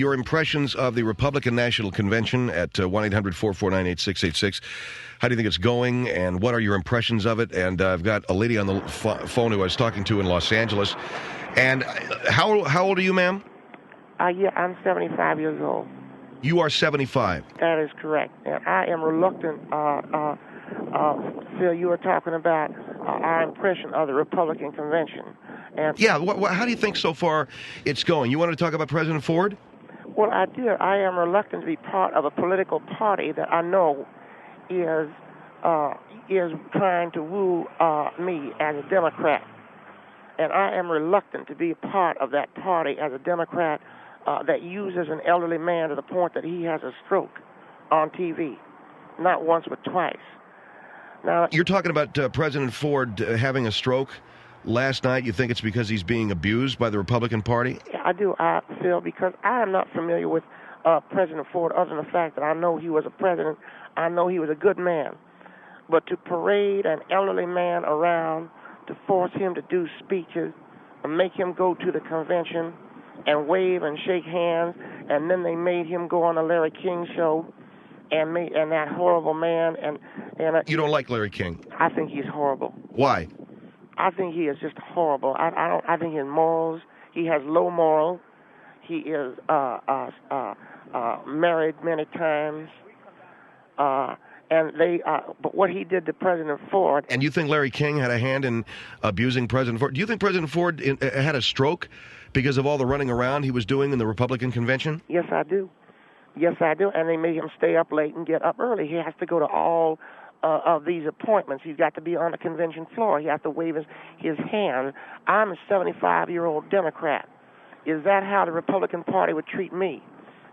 Your impressions of the Republican National Convention at 1-800-449-8686. How do you think it's going, and what are your impressions of it? And I've got a lady on the phone who I was talking to in Los Angeles. And how old are you, ma'am? Yeah, I'm 75 years old. You are 75. That is correct. And I am reluctant, Phil, you were talking about our impression of the Republican Convention. And yeah, how do you think so far it's going? You want to talk about President Ford? Well, I do. I am reluctant to be part of a political party that I know is trying to woo me as a Democrat. And I am reluctant to be a part of that party as a Democrat that uses an elderly man to the point that he has a stroke on TV. Not once, but twice. Now, you're talking about President Ford having a stroke last night. You think it's because he's being abused by the Republican Party? Yeah, I do, Phil, because I am not familiar with President Ford other than the fact that I know he was a president. I know he was a good man. But to parade an elderly man around, to force him to do speeches, and make him go to the convention and wave and shake hands, and then they made him go on the Larry King show, and that horrible man. And you don't like Larry King? I think he's horrible. Why? I think he is just horrible. I think his morals. He has low morals. He is married many times. But what he did to President Ford. And you think Larry King had a hand in abusing President Ford? Do you think President Ford had a stroke because of all the running around he was doing in the Republican convention? Yes, I do. Yes, I do. And they made him stay up late and get up early. He has to go to all of these appointments. He's got to be on the convention floor. He has to wave his hand. I'm a 75-year-old Democrat. Is that how the Republican Party would treat me?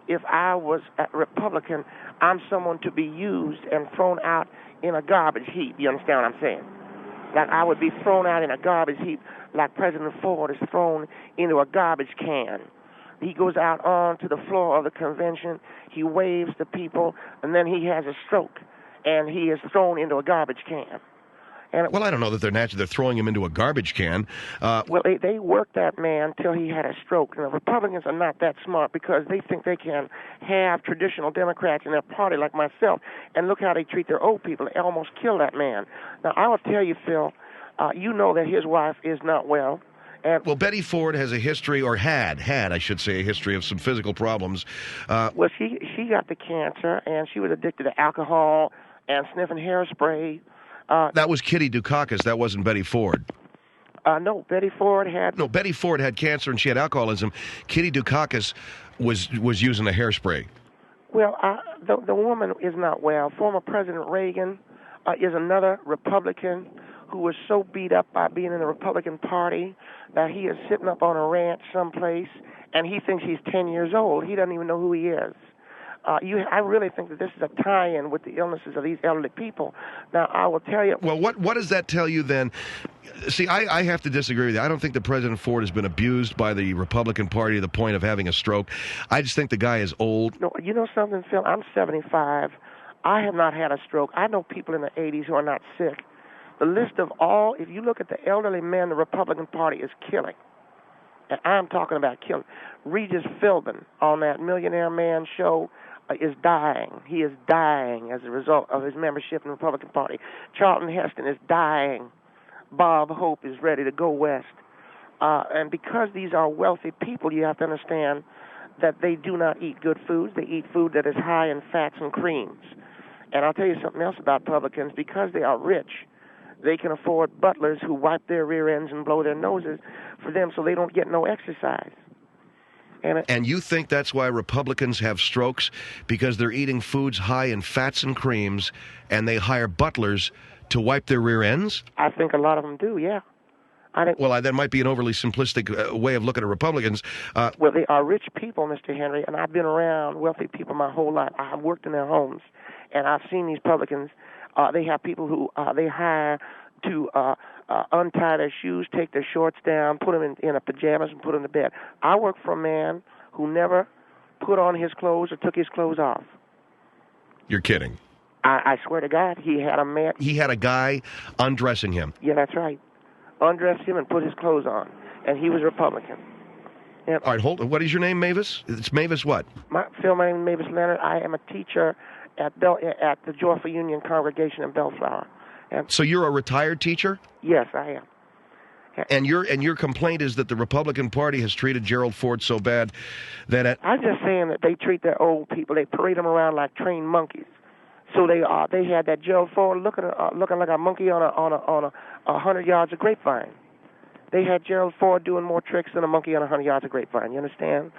If I was a Republican, I'm someone to be used and thrown out in a garbage heap. You understand what I'm saying? Like I would be thrown out in a garbage heap like President Ford is thrown into a garbage can. He goes out onto the floor of the convention, he waves to people, and then he has a stroke, and he is thrown into a garbage can. Well, I don't know that they're throwing him into a garbage can. Well, they worked that man till he had a stroke. And the Republicans are not that smart because they think they can have traditional Democrats in their party like myself, and look how they treat their old people. They almost kill that man. Now, I will tell you, Phil, you know that his wife is not well. Well, Betty Ford has a history, or had, I should say, a history of some physical problems. Well, she got the cancer, and she was addicted to alcohol and sniffing hairspray. That was Kitty Dukakis. That wasn't Betty Ford. No, Betty Ford had... No, Betty Ford had cancer and she had alcoholism. Kitty Dukakis was using a hairspray. Well, the woman is not well. Former President Reagan is another Republican who was so beat up by being in the Republican Party that he is sitting up on a ranch someplace, and he thinks he's 10 years old. He doesn't even know who he is. I really think that this is a tie-in with the illnesses of these elderly people. Now, I will tell you... Well, what does that tell you then? See, I have to disagree with you. I don't think that President Ford has been abused by the Republican Party to the point of having a stroke. I just think the guy is old. No, you know something, Phil? I'm 75. I have not had a stroke. I know people in the 80s who are not sick. The list of all... If you look at the elderly men the Republican Party is killing, and I'm talking about killing, Regis Philbin on that Millionaire Man show... is dying. He is dying as a result of his membership in the Republican Party. Charlton Heston is dying. Bob Hope is ready to go west. And because these are wealthy people, you have to understand that they do not eat good foods. They eat food that is high in fats and creams. And I'll tell you something else about Republicans. Because they are rich, they can afford butlers who wipe their rear ends and blow their noses for them so they don't get no exercise. And you think that's why Republicans have strokes? Because they're eating foods high in fats and creams, and they hire butlers to wipe their rear ends? I think a lot of them do, yeah. Well, that might be an overly simplistic way of looking at Republicans. Well, they are rich people, Mr. Hendrie, and I've been around wealthy people my whole life. I've worked in their homes, and I've seen these Republicans. They have people who they hire to untie their shoes, take their shorts down, put them in a pajamas, and put them to bed. I work for a man who never put on his clothes or took his clothes off. You're kidding. I swear to God, he had a man. He had a guy undressing him. Yeah, that's right. Undressed him and put his clothes on, and he was Republican. Yep. All right, hold on. What is your name, Mavis? It's Mavis what? Phil, my name is Mavis Leonard. I am a teacher at the Joyful Union congregation in Bellflower. And so you're a retired teacher? Yes, I am. And your complaint is that the Republican Party has treated Gerald Ford so bad that I'm just saying that they treat their old people. They parade them around like trained monkeys. So they had that Gerald Ford looking like a monkey on a 100 yards of grapevine. They had Gerald Ford doing more tricks than a monkey on 100 yards of grapevine. You understand?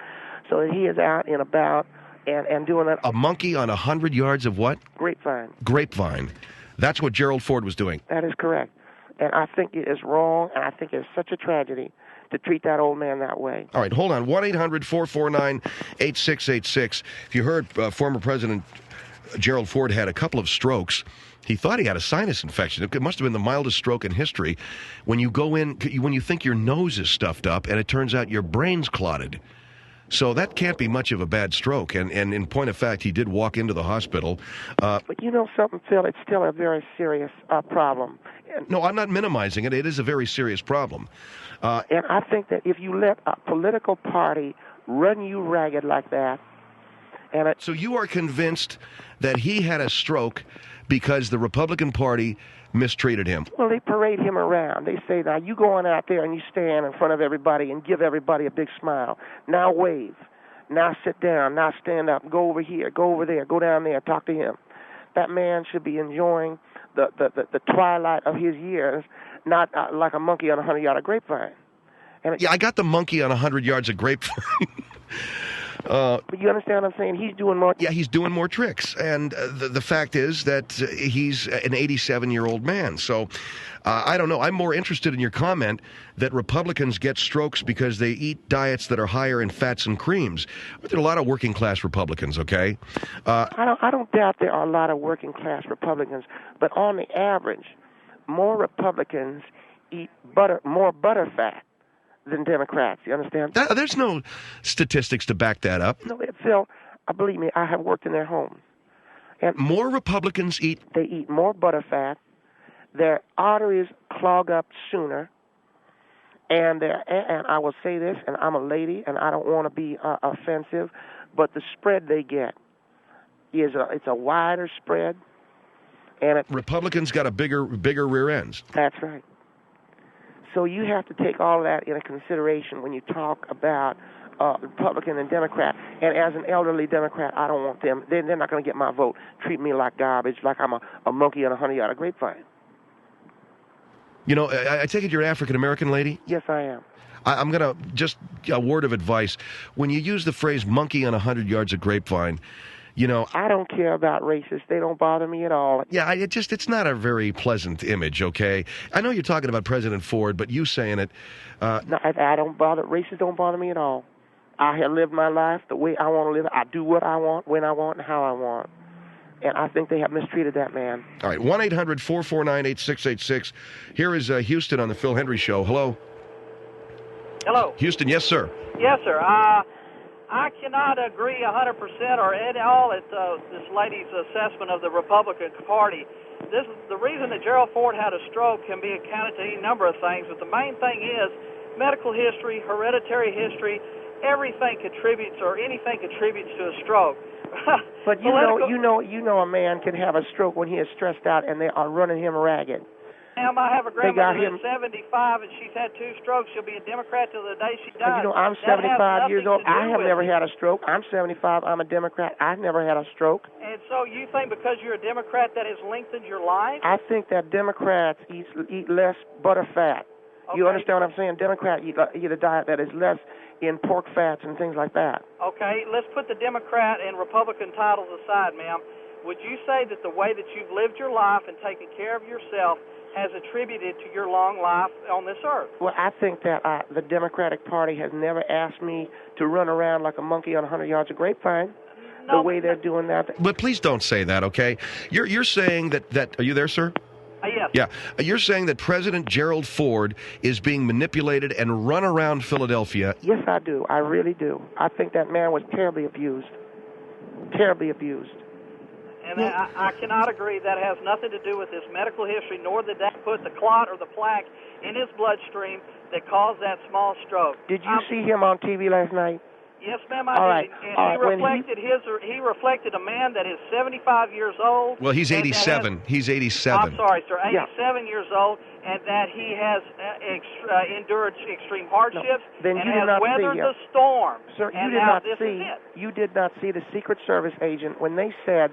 So he is out and about and doing that. A monkey on 100 yards of what? Grapevine. Grapevine. That's what Gerald Ford was doing. That is correct. And I think it is wrong, and I think it's such a tragedy to treat that old man that way. All right, hold on. 1-800-449-8686. If you heard former President Gerald Ford had a couple of strokes. He thought he had a sinus infection. It must have been the mildest stroke in history. When you go in, when you think your nose is stuffed up, and it turns out your brain's clotted. So that can't be much of a bad stroke. And in point of fact, he did walk into the hospital. But you know something, Phil? It's still a very serious problem. No, I'm not minimizing it. It is a very serious problem. And I think that if you let a political party run you ragged like that, so you are convinced that he had a stroke because the Republican Party mistreated him? Well, they parade him around. They say, now you go on out there and you stand in front of everybody and give everybody a big smile. Now wave. Now sit down. Now stand up. Go over here. Go over there. Go down there. Talk to him. That man should be enjoying the twilight of his years, not like a monkey on a 100-yard grapevine. Yeah, I got the monkey on 100 yards of grapevine. But you understand what I'm saying? He's doing more. Yeah, he's doing more tricks. And the fact is that he's an 87-year-old man. So I don't know. I'm more interested in your comment that Republicans get strokes because they eat diets that are higher in fats and creams. But there are a lot of working-class Republicans, okay? I don't doubt there are a lot of working-class Republicans. But on the average, more Republicans eat more butter fat than Democrats. You understand? There's no statistics to back that up. No, Phil, believe me, I have worked in their homes. And more Republicans eat? They eat more butter fat. Their arteries clog up sooner. And I will say this, and I'm a lady, and I don't want to be offensive, but the spread they get it's a wider spread. And Republicans got a bigger rear ends. That's right. So you have to take all that into consideration when you talk about Republican and Democrat. And as an elderly Democrat, I don't want them. They're not going to get my vote. Treat me like garbage, like I'm a monkey on a 100-yard grapevine. You know, I take it you're an African-American lady? Yes, I am. I'm going to just a word of advice. When you use the phrase monkey on 100 yards of grapevine, you know, I don't care about racists. They don't bother me at all. Yeah, it's not a very pleasant image, okay? I know you're talking about President Ford, but you saying it... No, I don't bother. Racists don't bother me at all. I have lived my life the way I want to live it. I do what I want, when I want, and how I want. And I think they have mistreated that man. All right, 1-800-449-8686. Here is Houston on the Phil Hendrie Show. Hello. Hello. Houston, yes, sir. Yes, sir. I cannot agree 100% or at all at this lady's assessment of the Republican Party. The reason that Gerald Ford had a stroke can be accounted to any number of things, but the main thing is medical history, hereditary history, everything contributes or anything contributes to a stroke. But you know a man can have a stroke when he is stressed out and they are running him ragged. Ma'am, I have a grandmother who's 75 and she's had 2 strokes. She'll be a Democrat till the day she dies. You know, I'm 75 years old. I have never had a stroke. I'm 75. I'm a Democrat. I've never had a stroke. And so you think because you're a Democrat that has lengthened your life? I think that Democrats eat less butter fat. Okay. You understand what I'm saying? Democrats eat a diet that is less in pork fats and things like that. Okay, let's put the Democrat and Republican titles aside, ma'am. Would you say that the way that you've lived your life and taken care of yourself has attributed to your long life on this earth? Well, I think that the Democratic Party has never asked me to run around like a monkey on 100 yards of grapevine. The way they're doing that. But please don't say that, okay? You're saying that are you there, sir? Yes. Yeah. You're saying that President Gerald Ford is being manipulated and run around Philadelphia. Yes, I do. I really do. I think that man was terribly abused. Terribly abused. And I cannot agree. That has nothing to do with his medical history, nor did that put the clot or the plaque in his bloodstream that caused that small stroke. Did you see him on TV last night? Yes, ma'am, I All did. right. And he reflected a man that is 75 years old. Well, he's 87. He's 87. I'm sorry, sir. 87 years old, and that he has endured extreme hardships then and you did has not weathered see the storm. Sir, and you did now not this see. is it. You did not see the Secret Service agent when they said,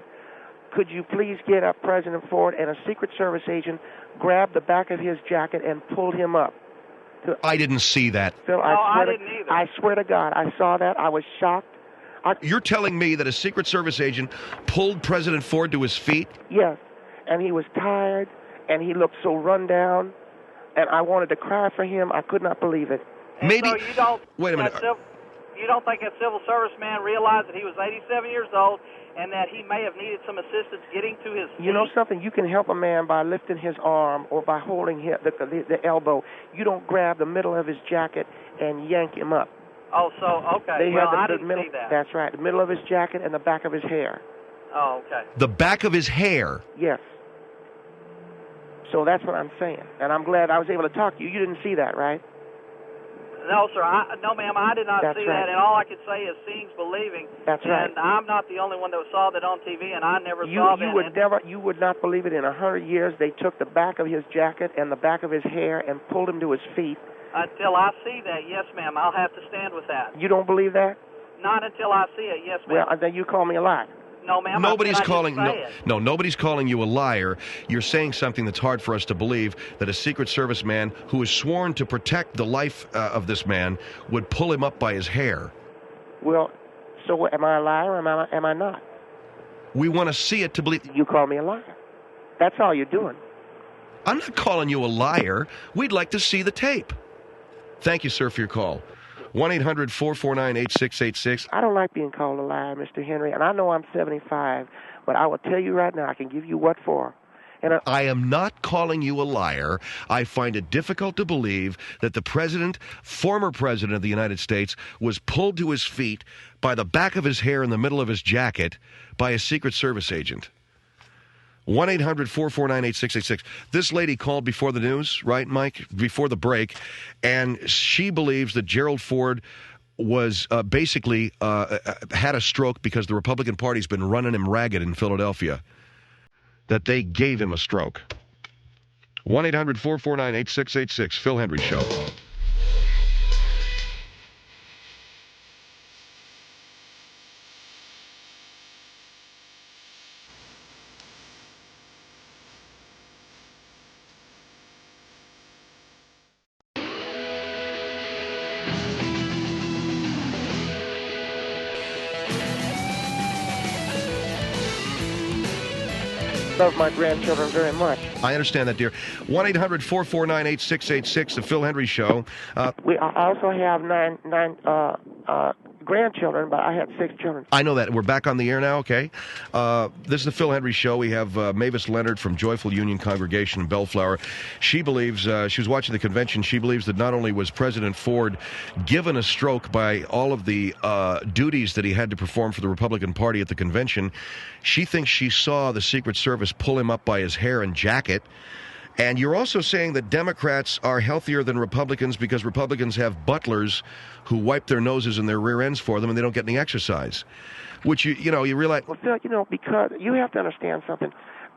"Could you please get up President Ford?" And a Secret Service agent grabbed the back of his jacket and pulled him up. I didn't see that. Phil, I didn't either. I swear to God, I saw that. I was shocked. You're telling me that a Secret Service agent pulled President Ford to his feet? Yes, and he was tired, and he looked so run down, and I wanted to cry for him. I could not believe it. And Maybe. So you don't, wait a minute. You don't think a civil service man realized that he was 87 years old and that he may have needed some assistance getting to his feet? You know something? You can help a man by lifting his arm or by holding the elbow. You don't grab the middle of his jacket and yank him up. Oh, so, okay. I didn't see that. That's right. The middle of his jacket and the back of his hair. Oh, okay. The back of his hair? Yes. So that's what I'm saying. And I'm glad I was able to talk to you. You didn't see that, right? No, sir. No, ma'am, I did not see that. And all I could say is seeing's believing. That's right. And I'm not the only one that saw that on TV, and I never saw that. You would not believe it. In 100 years, they took the back of his jacket and the back of his hair and pulled him to his feet. Until I see that, yes, ma'am. I'll have to stand with that. You don't believe that? Not until I see it, yes, ma'am. Well, then you call me a liar. No, ma'am. Nobody's calling. No, nobody's calling you a liar. You're saying something that's hard for us to believe, that a Secret Service man who is sworn to protect the life of this man would pull him up by his hair. Well, so am I a liar or am I not? We want to see it to believe. You call me a liar. That's all you're doing. I'm not calling you a liar. We'd like to see the tape. Thank you, sir, for your call. 1-800-449-8686. I don't like being called a liar, Mr. Hendrie, and I know I'm 75, but I will tell you right now, I can give you what for. And I am not calling you a liar. I find it difficult to believe that the president, former president of the United States, was pulled to his feet by the back of his hair in the middle of his jacket by a Secret Service agent. 1-800-449-8686. This lady called before the news, right, Mike? Before the break, and she believes that Gerald Ford was basically had a stroke because the Republican Party's been running him ragged in Philadelphia. That they gave him a stroke. 1-800-449-8686. Phil Hendrie Show. love my grandchildren very much. I understand that, dear. 1-800-449-8686, the Phil Hendrie Show. I also have nine grandchildren, but I had 6 children. I know that. We're back on the air now, okay? This is the Phil Hendrie Show. We have Mavis Leonard from Joyful Union Congregation in Bellflower. She believes, she was watching the convention, she believes that not only was President Ford given a stroke by all of the duties that he had to perform for the Republican Party at the convention, she thinks she saw the Secret Service pull him up by his hair and jacket. And you're also saying that Democrats are healthier than Republicans because Republicans have butlers who wipe their noses and their rear ends for them and they don't get any exercise. Which, you realize... Well, Phil, because you have to understand something.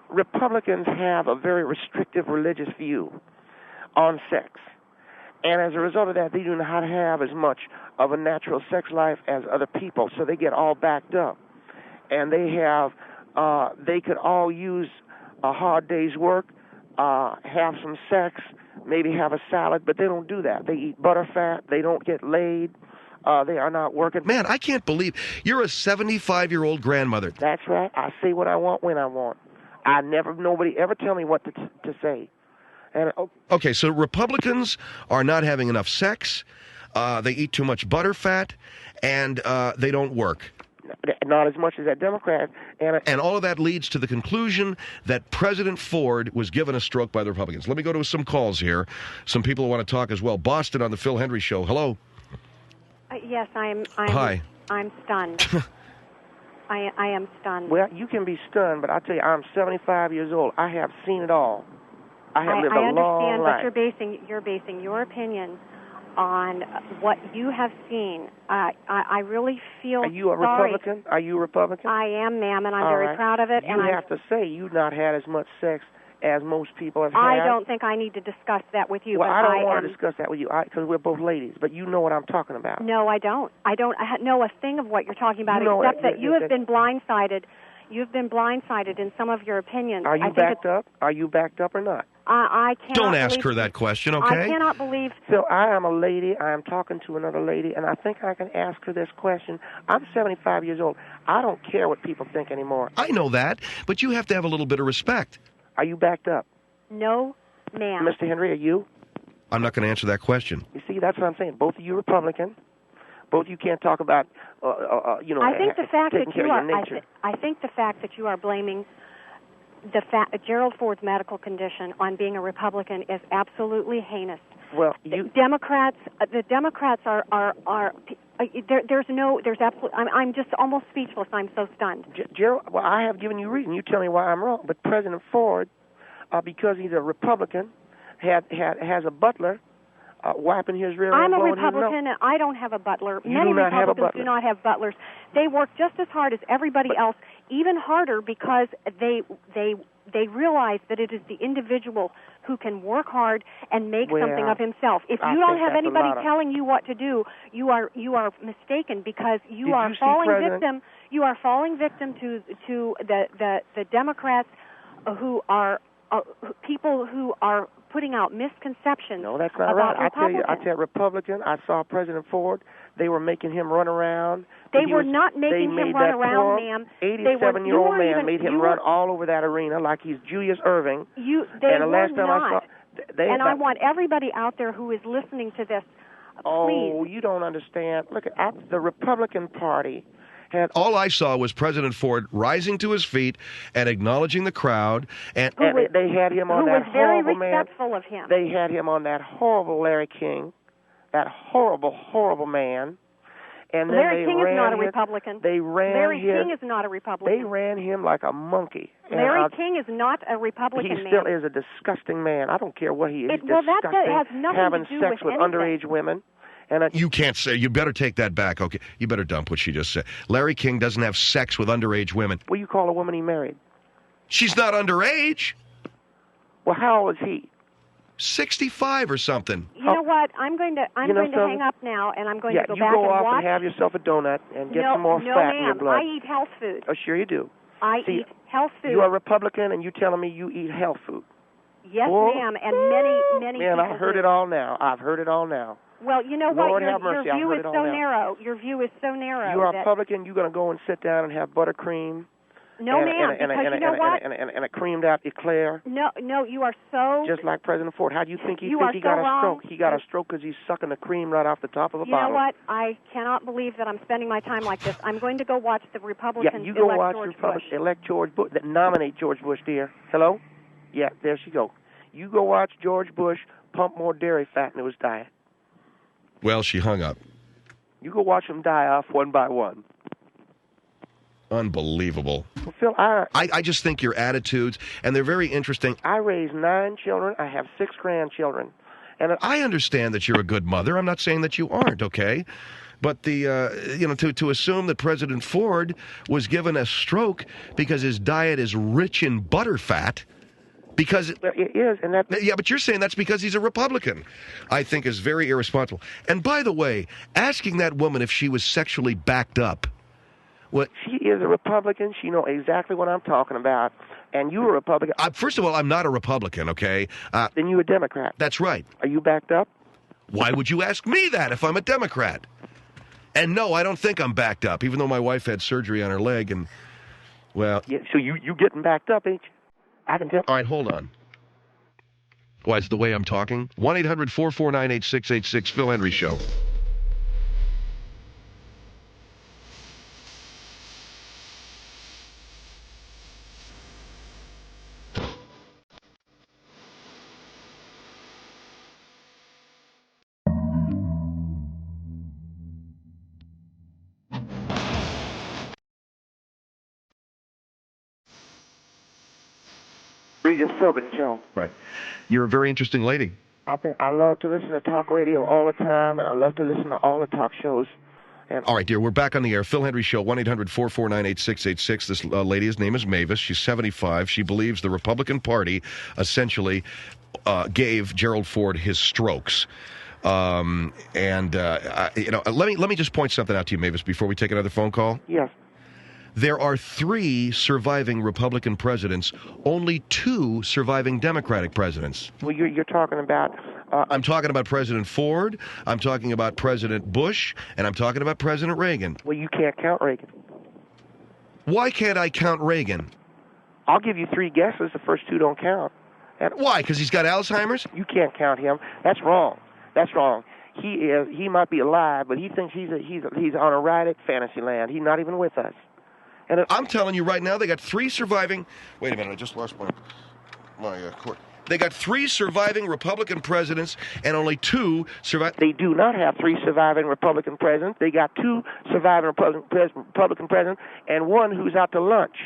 Republicans have a very restrictive religious view on sex. And as a result of that, they do not have as much of a natural sex life as other people. So they get all backed up. And they could all use a hard day's work, have some sex, maybe have a salad, but they don't do that. They eat butterfat. They don't get laid. They are not working. Man, I can't believe you're a 75-year-old grandmother. That's right. I say what I want when I want. Nobody ever tell me what to say. And okay, so Republicans are not having enough sex. They eat too much butterfat, and they don't work. Not as much as that Democrat. And all of that leads to the conclusion that President Ford was given a stroke by the Republicans. Let me go to some calls here. Some people want to talk as well. Boston on the Phil Hendrie Show. Hello. Yes, I'm Hi. I'm stunned. I am stunned. Well, you can be stunned, but I tell you, I'm 75 years old. I have seen it all. I have lived I a long understand, life. but you're basing your opinion on what you have seen. I really feel Are you a sorry. Republican? Are you a Republican? I am, ma'am, and I'm All very right. proud of it. You have to say you've not had as much sex as most people have had. I don't think I need to discuss that with you. Well, but I don't want to discuss that with you because we're both ladies, but you know what I'm talking about. No, I don't. I don't know a thing of what you're talking about, You know except that you have been blindsided. You've been blindsided in some of your opinions. Are you backed up? Are you backed up or not? I cannot. Don't ask her that question, okay? I cannot believe. Phil, I am a lady. I am talking to another lady, and I think I can ask her this question. I'm 75 years old. I don't care what people think anymore. I know that, but you have to have a little bit of respect. Are you backed up? No, ma'am. Mr. Hendrie, are you? I'm not going to answer that question. You see, that's what I'm saying. Both of you Republican. Both of you can't talk about, I think the fact taking that care you of are. your nature. I think the fact that you are blaming Gerald Ford's medical condition on being a Republican is absolutely heinous. Well, The Democrats there's absolutely. I'm just almost speechless. I'm so stunned. Gerald, well, I have given you reason. You tell me why I'm wrong. But President Ford, because he's a Republican, has a butler wiping his rear I'm end, a blowing his Republican, nose. and I don't have a butler. You Many do not have a Republicans butler. do not have butlers. They work just as hard as everybody else, even harder, because they realize that it is the individual who can work hard and make something of himself. If I you don't think have that's a anybody lot of- telling you what to do, you are mistaken, because you Did are you see falling President- victim. You are falling victim to the Democrats who are people who are putting out misconceptions. No, that's not about right. I tell Republicans. Republican. I saw President Ford. They were making him run around. They were not making they him made run that around, poor ma'am. 87-year-old man made him run all over that arena like he's Julius Irving. They and the were last time not. I saw, and I want everybody out there who is listening to this, oh, please. you don't understand. Look, the Republican Party had All I saw was President Ford rising to his feet and acknowledging the crowd. And they had him on who that was very horrible man. respectful of him. They had him on that horrible Larry King, that horrible, horrible man. And then Larry they King is ran not a his- Republican. They ran Larry his, King is not a Republican. They ran him like a monkey. And Larry King is not a Republican, he man. still is a disgusting man. I don't care what he is. He's Well, that disgusting. has nothing having to do sex with with underage women. And you can't say, you better take that back, okay? You better dump what she just said. Larry King doesn't have sex with underage women. what do you call a woman he married? She's not underage. Well, how old is he? 65 or something. You know what? I'm going to something? hang up now, and I'm going to go you back go and off watch. and have yourself a donut and get no, some more no, fat in your ma'am. blood. I eat health food. Oh, sure you do. I See, eat health food. You are a Republican, and you telling me you eat health food. Yes, Oh, ma'am, and many man, people I've heard do. it all now. I've heard it all now. Well, you know Lord what? have mercy, Your I've view heard is it all so now. narrow. Your view is so narrow. You are a that- Republican. You're going to go and sit down and have buttercream. No, ma'am, and because you know what? And a creamed out eclair. No, you are so... Just like President Ford. How do you think he You think are he so got a wrong. stroke? He got a stroke because he's sucking the cream right off the top of a You bottle. know what? I cannot believe that I'm spending my time like this. I'm going to go watch the Yeah, Republicans you go elect watch George the Republicans Bush. elect George Bush, that nominate George Bush, dear. Hello? Yeah, there she go. You go watch George Bush pump more dairy fat into his diet. Well, she hung up. You go watch them die off one by one. Unbelievable. Well, Phil, I just think your attitudes, and they're very interesting. I raised 9 children. I have 6 grandchildren. And I understand that you're a good mother. I'm not saying that you aren't, okay? But to assume that President Ford was given a stroke because his diet is rich in butterfat, because it is, and that. Yeah, but you're saying that's because he's a Republican, I think is very irresponsible. And by the way, asking that woman if she was sexually backed up. What? She is a Republican. She knows exactly what I'm talking about. And you're a Republican. First of all, I'm not a Republican, okay? Then you're a Democrat. That's right. Are you backed up? Why would you ask me that if I'm a Democrat? And no, I don't think I'm backed up, even though my wife had surgery on her leg and, well... Yeah, so you getting backed up, ain't you? I can tell. All right, hold on. Why, it's the way I'm talking? 1-800-449-8686, Phil Hendrie Show. Regis Philbin Show. Right. You're a very interesting lady. I love to listen to talk radio all the time, and I love to listen to all the talk shows. All right, dear, we're back on the air. Phil Hendrie Show, 1-800-449-8686. This lady's name is Mavis. She's 75. She believes the Republican Party essentially gave Gerald Ford his strokes. Let me just point something out to you, Mavis, before we take another phone call. Yes. There are 3 surviving Republican presidents, only 2 surviving Democratic presidents. Well, you're talking about... I'm talking about President Ford, I'm talking about President Bush, and I'm talking about President Reagan. Well, you can't count Reagan. Why can't I count Reagan? I'll give you 3 guesses. The first 2 don't count. And Why? Because he's got Alzheimer's? you can't count him. That's wrong. That's wrong. He might be alive, but he thinks he's on a ride at Fantasyland. He's not even with us. And I'm telling you right now, they got 3 surviving... Wait a minute, I just lost my cord. They got 3 surviving Republican presidents and only 2 survive... They do not have 3 surviving Republican presidents. They got 2 surviving Republican presidents and 1 who's out to lunch.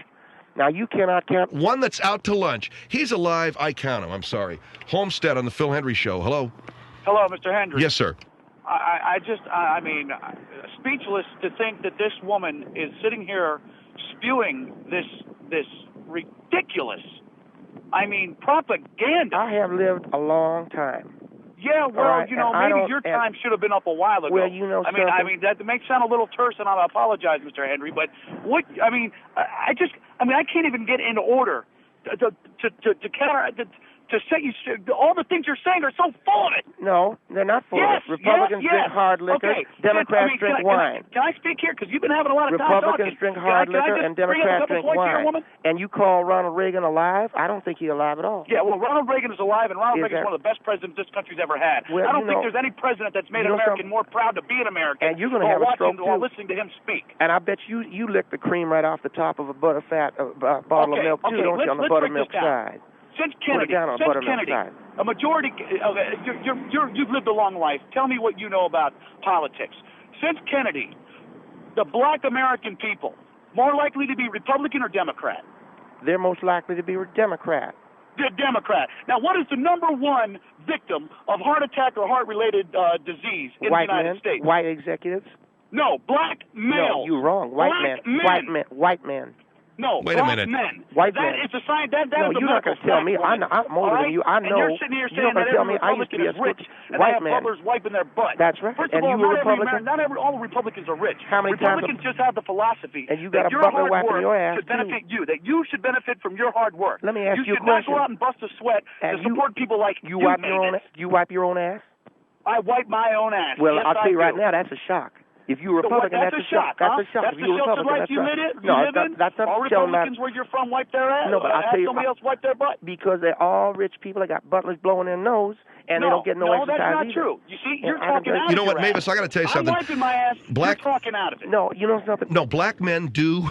Now, you cannot count... One that's out to lunch. He's alive, I count him, I'm sorry. Homestead on the Phil Hendrie Show. Hello? Hello, Mr. Hendrie. Yes, sir. I mean, speechless to think that this woman is sitting here spewing this ridiculous, propaganda. I have lived a long time. Yeah, well, right, maybe your time should have been up a while ago. Well, you know something. That may sound a little terse, and I apologize, Mr. Hendrie, but I can't even get into order to counter. To say all the things you're saying are so full of it. No, they're not full of it. Republicans drink hard liquor. Okay. Democrats drink wine. Can I speak here? Because you've been having a lot of time Republicans drink hard liquor and Democrats drink wine. And you call Ronald Reagan alive? I don't think he's alive at all. Yeah, well, Ronald Reagan is alive, and Ronald Reagan is one of the best presidents this country's ever had. Well, I don't think there's any president that's made an American more proud to be an American. And you're going to have a stroke, too. While listening to him speak. And I bet you lick the cream right off the top of a butterfat bottle of milk, too, don't you, on the buttermilk side? Since Kennedy, a majority. You've lived a long life. Tell me what you know about politics. Since Kennedy, the black American people more likely to be Republican or Democrat? They're most likely to be Democrat. They're Democrat. Now, what is the number 1 victim of heart attack or heart-related disease in the United States? White executives? No, black males. No, you're wrong. White men. No, wait a minute. Men. White men. That is a sign. That no, is a you're not going to tell me. I'm older than you. I know. And you're sitting here saying that every Republican is rich and they have butlers wiping their butt. That's right. First of all, you Republican? Not all Republicans are rich. How many Republicans just have the philosophy and you got that a your butler hard wiping work your ass should benefit you. That you should benefit from your hard work. Let me ask you a question. You should not go out and bust a sweat to support people like you. You wipe your own ass? I wipe my own ass. Well, I'll tell you right now, that's a shock. If you're a Republican, that's a shock. That's a shock. That's the sheltered life you live in? No, that's not all Republicans where you're from wipe their ass? No, but I'll tell you. Somebody else wipe their butt? Because they're all rich people. They got butlers blowing their nose, and they don't get no exercise that's not either. true. You see, you're talking out of it. You know what, Mavis, I got to tell you something. I'm wiping my ass, you're talking out of it. No, you know something? No, black men do.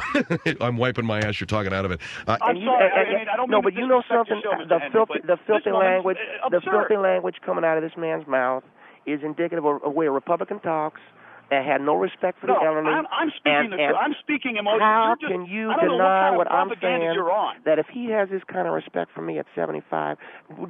I'm wiping my ass, you're talking out of it. I'm sorry, I don't mean but you know something? The filthy language coming out of this man's mouth is indicative of a way a Republican talks. That had no respect for the elderly. I'm speaking emotionally. How can you deny what I'm saying? On. That if he has this kind of respect for me at 75,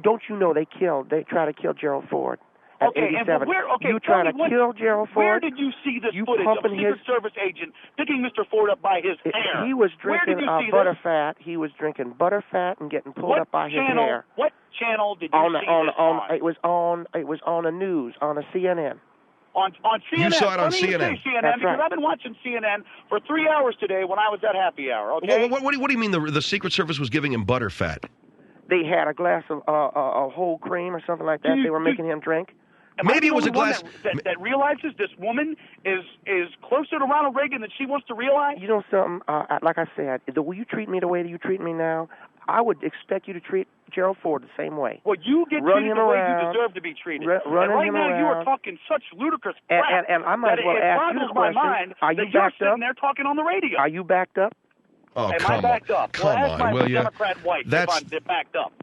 don't you know they try to kill Gerald Ford at 87. You trying to kill Gerald Ford? Where did you see this footage of a Secret Service agent picking Mr. Ford up by his hair? He was drinking butterfat. He was drinking butterfat and getting pulled up by his hair. What channel did you see this on? It was on the news, on a CNN. On CNN. You saw it on CNN. That's because I've been watching CNN for 3 hours today when I was at happy hour. Okay. What do you mean the Secret Service was giving him butterfat? They had a glass of whole cream or something like that. They were making him drink. Maybe it was a glass. That realizes this woman is closer to Ronald Reagan than she wants to realize. You know something? Like I said, the way you treat me the way that you treat me now, I would expect you to treat Gerald Ford the same way. Well, you get treated the way you deserve to be treated. And right now you are talking such ludicrous crap and I might as well ask you the question. Are you backed up? Sitting there talking on the radio. Are you backed up? Oh, Am come I backed on. up? Come on, will you? Democrat wife if I'm backed up.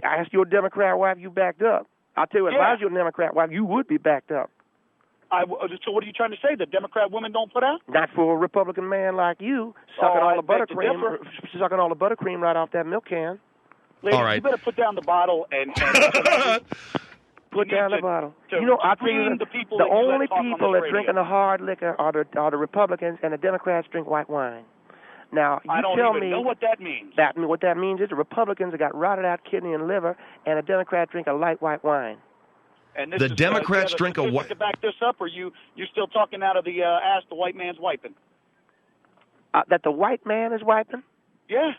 I asked your Democrat wife, you backed up. I'll tell you what, if I was your Democrat wife, you would be backed up. So what are you trying to say? That Democrat women don't put out? Not for a Republican man like you, sucking all the buttercream right off that milk can. Lady, All right. You better put down the bottle and put down the bottle. I think the only people that drinking the hard liquor are the Republicans, and the Democrats drink white wine. Now, I don't even know what that means. What that means is the Republicans have got rotted out kidney and liver, and the Democrats drink a light white wine. And this the Democrats drink a white. To back this up, or you're still talking out of the ass the white man's wiping? That the white man is wiping? Yeah,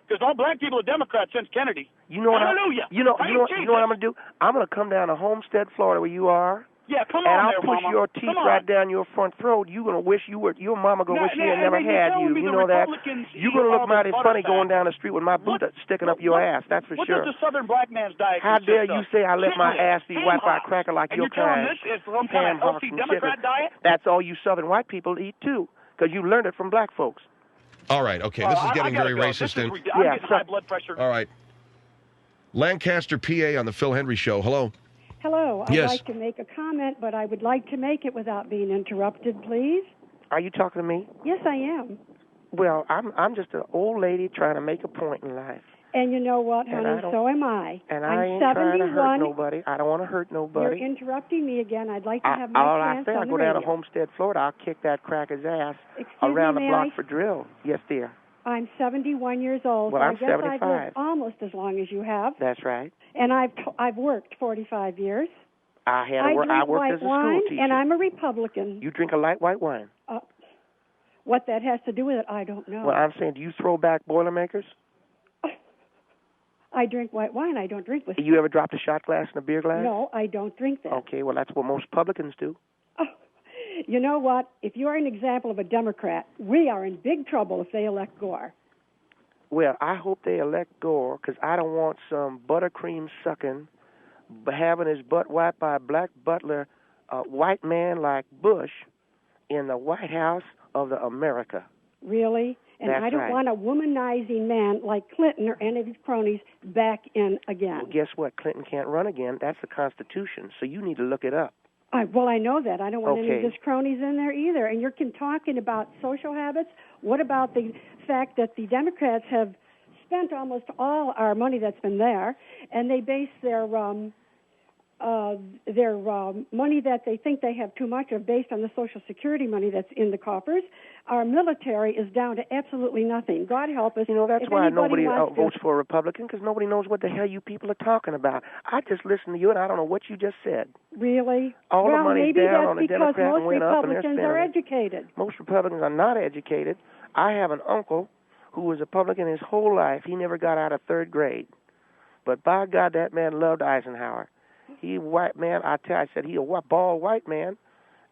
because all black people are Democrats since Kennedy. Hallelujah. You know what I'm gonna do? I'm gonna come down to Homestead, Florida, where you are. Yeah, come and on, I'll push your teeth right down your front throat. You're gonna wish your mama gonna wish she had never had you. You know that? You're gonna look mighty funny going down the street with my boot sticking up your ass. That's for sure. What does the Southern black man's diet How dare you say I let my ass be ham wiped by a hocks. cracker like and your you're telling kind? This is some kind of healthy Democrat diet? That's all you Southern white people eat too, because you learned it from black folks. All right, okay, this is getting very racist. I'm getting high blood pressure. All right. Lancaster, PA on the Phil Hendrie Show. Hello. Hello. I'd Yes. like to make a comment, but I would like to make it without being interrupted, please. Are you talking to me? Yes, I am. Well, I'm just an old lady trying to make a point in life. And you know what, honey? So am I. And I'm I ain't 71. trying to hurt nobody. I don't want to hurt nobody. You're interrupting me again. I'd like to have my all chance I say, on I the go down to radio. Homestead, Florida. I'll kick that cracker's ass Excuse around me, the may block I? for drill. Yes, dear. I'm 71 years old. Well, so I'm I guess 75. I've lived almost as long as you have. That's right. And I've worked 45 years. I drink worked as a wine, school teacher. and I'm a Republican. You drink a light white wine. What that has to do with it, I don't know. Well, I'm saying, do you throw back Boilermakers? I drink white wine. I don't drink whiskey. You ever dropped a shot glass in a beer glass? No, I don't drink that. Okay, well, that's what most Republicans do. You know what? If you're an example of a Democrat, we are in big trouble if they elect Gore. Well, I hope they elect Gore, because I don't want some buttercream sucking, having his butt wiped by a black butler, white man like Bush in the White House of the America. Really? And That's I don't right. want a womanizing man like Clinton or any of his cronies back in again. Well, guess what? Clinton can't run again. That's the Constitution, so you need to look it up. I know that. I don't want any of his cronies in there either. And you're talking about social habits. What about the fact that the Democrats have spent almost all our money that's been there, and they base their money that they think they have too much of based on the Social Security money that's in the coffers. Our military is down to absolutely nothing. God help us. You know, that's if why anybody nobody wants votes for a Republican, because nobody knows what the hell you people are talking about. I just listened to you, and I don't know what you just said. Really? All the money's maybe down that's on the because Democrat most and went up, and they're Republicans spending are it. educated. Most Republicans are not educated. I have an uncle who was a Republican his whole life. He never got out of third grade. But by God, that man loved Eisenhower. He white man, I said, he a bald white man,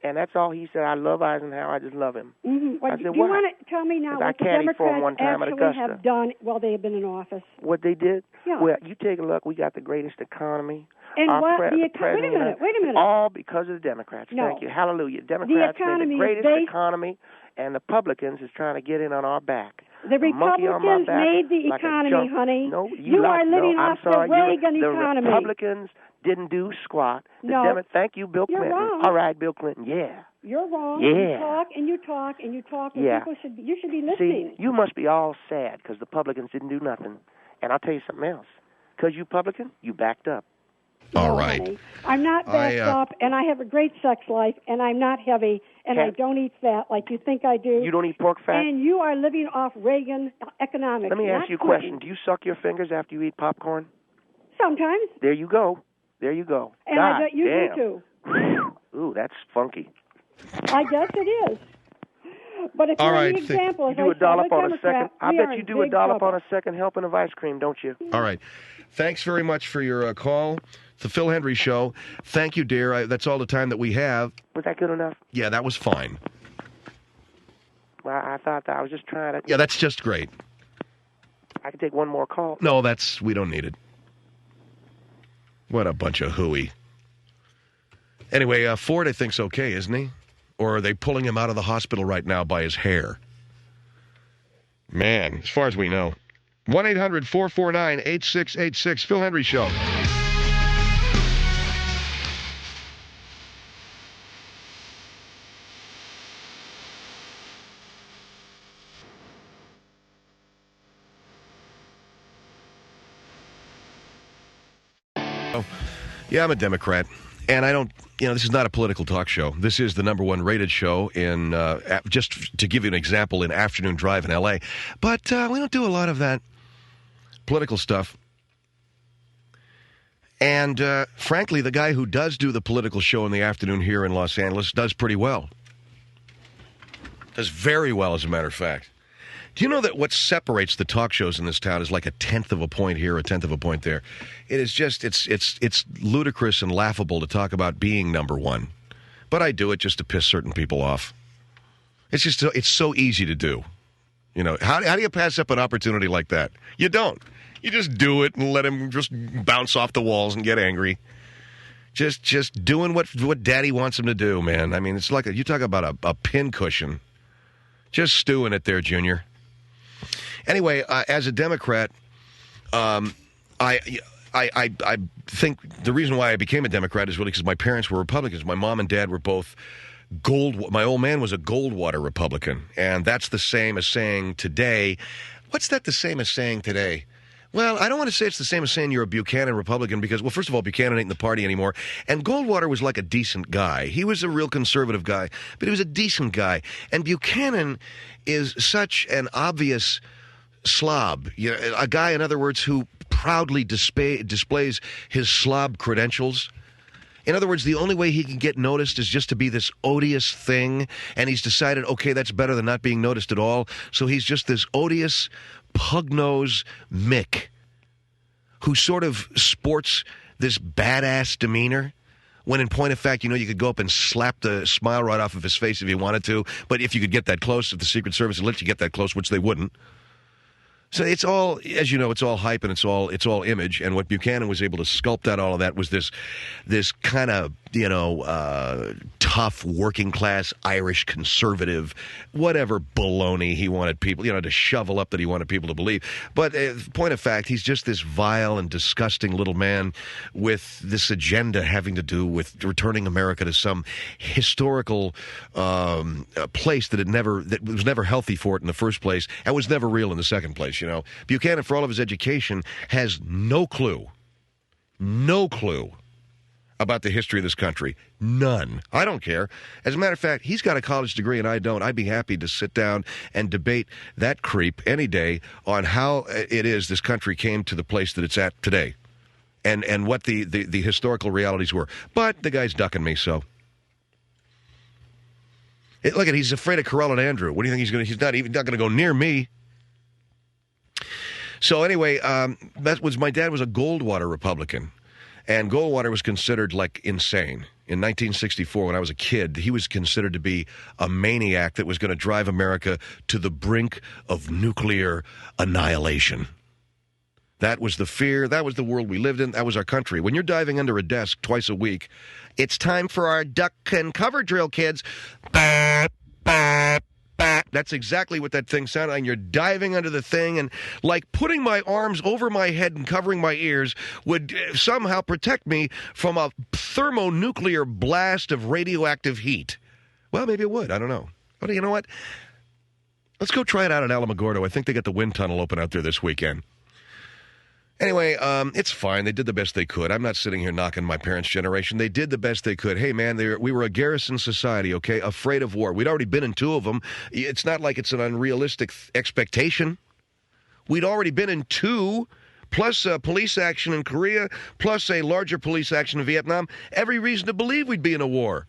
and that's all he said. I love Eisenhower. I just love him. Mm-hmm. Well, I said, do you why? want to tell me now what the caddied for him Democrats one time at actually Augusta. have done while they have been in office? What they did? Yeah. Well, you take a look. We got the greatest economy. And Our what? the president, Wait a minute. All because of the Democrats. No. Thank you. Hallelujah. Democrats made the greatest economy, and the Republicans is trying to get in on our back. The Republicans made the economy, honey. No, you are living off the Reagan economy. The Republicans didn't do squat. Thank you, Bill Clinton. Wrong. All right, Bill Clinton. Yeah. You're wrong. Yeah. You talk and you talk and you talk, and yeah. you should be listening. See, you must be all sad because the Republicans didn't do nothing. And I'll tell you something else. Because you Republican, you backed up. All right. Honey. I'm not backed up, and I have a great sex life, and I'm not heavy, and I don't eat fat like you think I do. You don't eat pork fat? And you are living off Reagan economics. Let me ask you a question. Do you suck your fingers after you eat popcorn? Sometimes. There you go. There you go. And God, I bet you damn. do, too. Ooh, that's funky. I guess it is. But if you're an example, you do a dollop on a second. I bet you do a dollop on a second helping of ice cream, don't you? All right. Thanks very much for your call. The Phil Hendrie Show. Thank you, dear. That's all the time that we have. Was that good enough? Yeah, that was fine. Well, I thought that I was just trying to... Yeah, that's just great. I can take one more call. No, we don't need it. What a bunch of hooey. Anyway, Ford, I think's okay, isn't he? Or are they pulling him out of the hospital right now by his hair? Man, as far as we know. 1-800-449-8686. Phil Hendrie Show. Yeah, I'm a Democrat, and I don't, this is not a political talk show. This is the #1 rated show in, just to give you an example, in Afternoon Drive in L.A., but we don't do a lot of that political stuff. And, frankly, the guy who does do the political show in the afternoon here in Los Angeles does pretty well. Does very well, as a matter of fact. Do you know that what separates the talk shows in this town is like a 1/10 of a point here, a 1/10 of a point there? It is just, it's ludicrous and laughable to talk about being #1. But I do it just to piss certain people off. It's so easy to do. How do you pass up an opportunity like that? You don't. You just do it and let him just bounce off the walls and get angry. Just doing what Daddy wants him to do, man. I mean, it's like you talk about a pincushion. Just stewing it there, Junior. Anyway, as a Democrat, I think the reason why I became a Democrat is really because my parents were Republicans. My mom and dad were both my old man was a Goldwater Republican, and that's the same as saying today. What's that the same as saying today? Well, I don't want to say it's the same as saying you're a Buchanan Republican because, well, first of all, Buchanan ain't in the party anymore, and Goldwater was like a decent guy. He was a real conservative guy, but he was a decent guy. And Buchanan is such an obvious slob, a guy, in other words, who proudly displays his slob credentials. In other words, the only way he can get noticed is just to be this odious thing, and he's decided, okay, that's better than not being noticed at all, so he's just this odious, pug-nosed Mick who sort of sports this badass demeanor when in point of fact, you could go up and slap the smile right off of his face if you wanted to, but if you could get that close, if the Secret Service would let you get that close, which they wouldn't. So it's all, as you know, it's all hype and it's all image. And what Buchanan was able to sculpt out all of that was this kind of, tough working class Irish conservative, whatever baloney he wanted people, to shovel up that he wanted people to believe. But point of fact, he's just this vile and disgusting little man with this agenda having to do with returning America to some historical place that was never healthy for it in the first place and was never real in the second place. Buchanan, for all of his education, has no clue about the history of this country. None. I don't care. As a matter of fact, he's got a college degree and I don't. I'd be happy to sit down and debate that creep any day on how it is this country came to the place that it's at today and what the historical realities were. But the guy's ducking me, so. Look at, he's afraid of Carell and Andrew. What do you think he's not going to go near me. So anyway, my dad was a Goldwater Republican. And Goldwater was considered, like, insane. In 1964, when I was a kid, he was considered to be a maniac that was going to drive America to the brink of nuclear annihilation. That was the fear. That was the world we lived in. That was our country. When you're diving under a desk twice a week, it's time for our duck and cover drill, kids. That's exactly what that thing sounded like. And you're diving under the thing, and like putting my arms over my head and covering my ears would somehow protect me from a thermonuclear blast of radioactive heat. Well, maybe it would. I don't know. But you know what? Let's go try it out in Alamogordo. I think they got the wind tunnel open out there this weekend. Anyway, it's fine. They did the best they could. I'm not sitting here knocking my parents' generation. They did the best they could. Hey, man, we were a garrison society, okay, afraid of war. We'd already been in 2 of them. It's not like it's an unrealistic expectation. We'd already been in 2, plus police action in Korea, plus a larger police action in Vietnam. Every reason to believe we'd be in a war.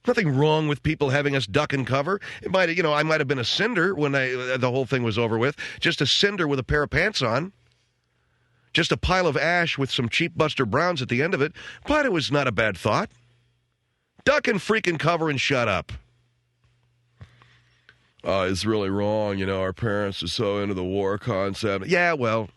Nothing wrong with people having us duck and cover. It might, I might have been a cinder when the whole thing was over with. Just a cinder with a pair of pants on. Just a pile of ash with some cheap Buster Browns at the end of it, but it was not a bad thought. Duck and freaking cover and shut up. It's really wrong, our parents are so into the war concept. Yeah, well.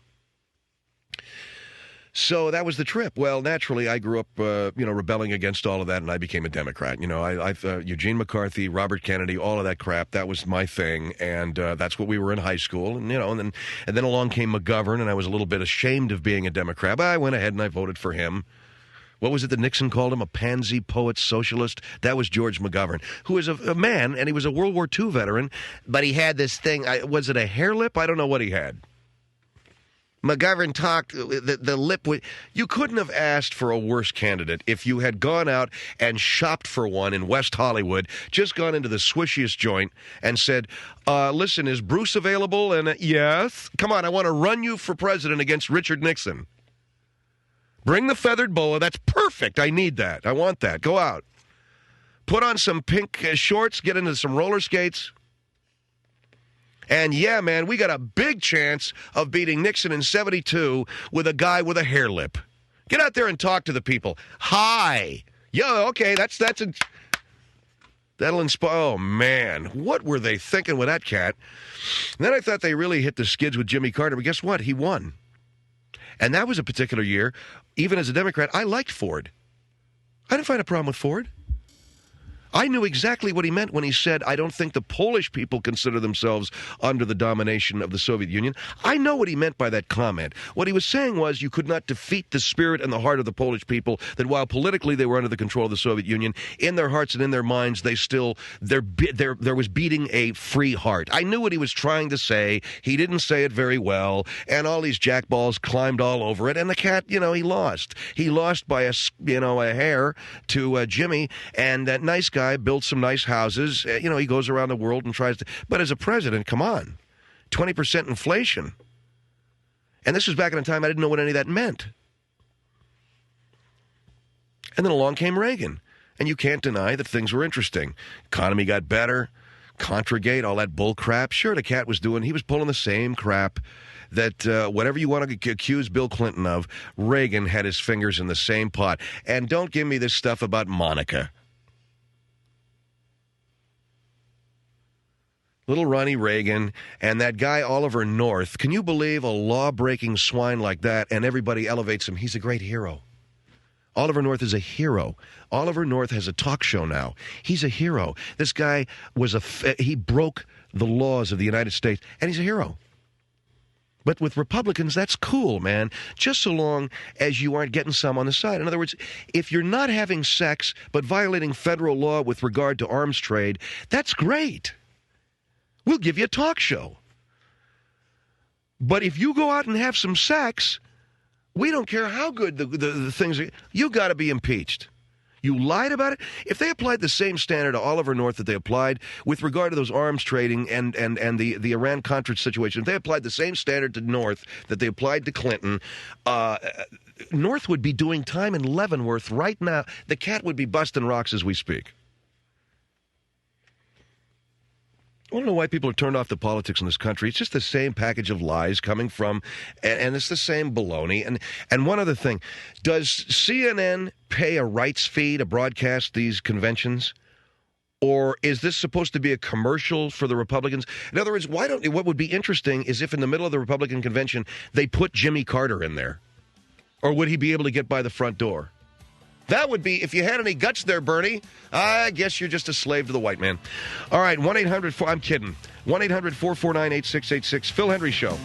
So that was the trip. Well, naturally, I grew up, rebelling against all of that, and I became a Democrat. Eugene McCarthy, Robert Kennedy, all of that crap, that was my thing, and that's what we were in high school. And, and then along came McGovern, and I was a little bit ashamed of being a Democrat, but I went ahead and I voted for him. What was it that Nixon called him? A pansy poet socialist? That was George McGovern, who was a man, and he was a World War II veteran, but he had this thing. Was it a hair lip? I don't know what he had. McGovern talked, the lip. You couldn't have asked for a worse candidate if you had gone out and shopped for one in West Hollywood, just gone into the swishiest joint and said, listen, is Bruce available? And yes. Come on, I want to run you for president against Richard Nixon. Bring the feathered boa. That's perfect. I need that. I want that. Go out. Put on some pink shorts, get into some roller skates. And yeah, man, we got a big chance of beating Nixon in 72 with a guy with a hair lip. Get out there and talk to the people. Hi. Yeah, okay, that'll inspire. Oh, man, what were they thinking with that cat? And then I thought they really hit the skids with Jimmy Carter, but guess what? He won. And that was a particular year. Even as a Democrat, I liked Ford. I didn't find a problem with Ford. I knew exactly what he meant when he said, I don't think the Polish people consider themselves under the domination of the Soviet Union. I know what he meant by that comment. What he was saying was you could not defeat the spirit and the heart of the Polish people, that while politically they were under the control of the Soviet Union, in their hearts and in their minds, there was beating a free heart. I knew what he was trying to say. He didn't say it very well, and all these jackballs climbed all over it, and the cat, he lost. He lost by a hair to Jimmy, and that nice guy built some nice houses. He goes around the world and tries to... But as a president, come on. 20% inflation. And this was back in a time I didn't know what any of that meant. And then along came Reagan. And you can't deny that things were interesting. Economy got better. Contragate, all that bull crap. Sure, the cat was he was pulling the same crap that whatever you want to accuse Bill Clinton of, Reagan had his fingers in the same pot. And don't give me this stuff about Monica. Little Ronnie Reagan and that guy Oliver North. Can you believe a law-breaking swine like that, and everybody elevates him? He's a great hero. Oliver North is a hero. Oliver North has a talk show now. He's a hero. This guy he broke the laws of the United States, and he's a hero. But with Republicans, that's cool, man, just so long as you aren't getting some on the side. In other words, if you're not having sex but violating federal law with regard to arms trade, that's great. We'll give you a talk show. But if you go out and have some sex, we don't care how good the things are. You got to be impeached. You lied about it. If they applied the same standard to Oliver North that they applied with regard to those arms trading and the Iran-Contra situation, if they applied the same standard to North that they applied to Clinton, North would be doing time in Leavenworth right now. The cat would be busting rocks as we speak. I don't know why people are turned off to politics in this country. It's just the same package of lies coming from, and it's the same baloney. And one other thing, does CNN pay a rights fee to broadcast these conventions? Or is this supposed to be a commercial for the Republicans? In other words, what would be interesting is if in the middle of the Republican convention, they put Jimmy Carter in there. Or would he be able to get by the front door? That would be, if you had any guts there, Bernie, I guess you're just a slave to the white man. All right, 1-800, I'm kidding, 1-800-449-8686, Phil Hendrie Show.